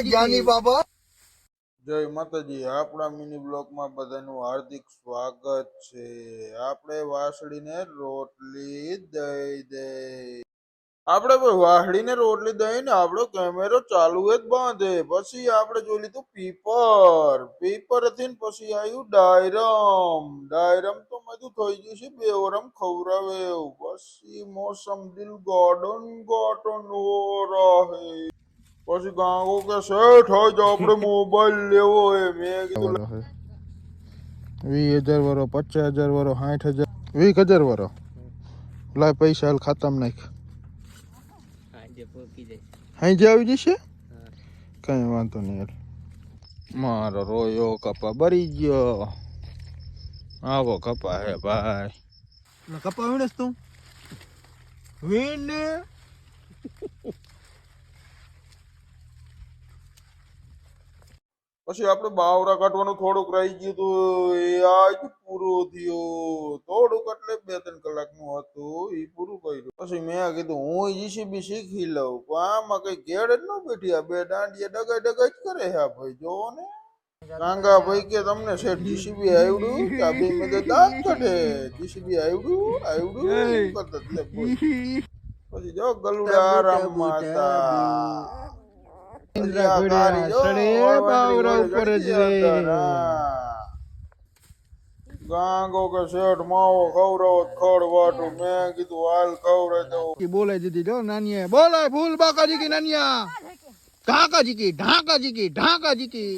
જ્ઞાની બાબા જય માતાજી આપણા મિની બ્લોક માં બધાનું હાર્દિક સ્વાગત છે। આપણે વાસળીને રોટલી દઈ દે આપણે વાસળીને રોટલી દઈ ને આપણો કેમેરો ચાલુ જ બાંધે। પછી આપણે જોઈ લીધું પીપર થી પછી આવ્યું ડાયરમ તો બધું થઈ ગયું છે બેવરમ ખવરાવે એવું। પછી મોસમ દિલ ગાર્ડન હો રહે। પછી ગાંગો કે સેઠ હોય તો આપણે મોબાઈલ લેવો હે। મેં કીધું 20,000 વાળો 50,000 વાળો 60,000 20,000 વાળો લાય પૈસા હાલ ખાતામાં નાખ હાઈ આવી જશે કઈ વાંધો નહીં યાર મારો રોયો કપા બરી ગયો આવો કપા હે ભાઈ કપા વીણસ તું વીણ ને પછી આપણે બાવરા કાઢવાનું થોડુંક રહી ગયું હતું એ આજ પૂરું થયું। થોડુંક એટલે 2-3 કલાકનું હતું એ પૂરું કર્યું। પછી મેં કીધું હું જીસીબી શીખી લઉં પણ આમાં કઈ ઘેડ જ ન બેઠી આ બે દાંડિયા ડગાઈ જ કરે છે આ ભાઈ જોવો ને। કાંગા ભાઈ કે તમને શેઠ જીસીબી આવડ્યું આ બે મેં દાંત કાઢે જીસીબી આવડ્યું કરતા એટલે પછી જો ગલુડા આરામ માતા ગાંગો કે શેઠ માવો ખવડાવો ખડ વાટું। મેં કીધું હાલ ખવડાવી દઉં બોલાઈ દીધી જો નાનિયા બોલાય ફૂલ બાકાજી કી નાનિયા ઢાકાજી કી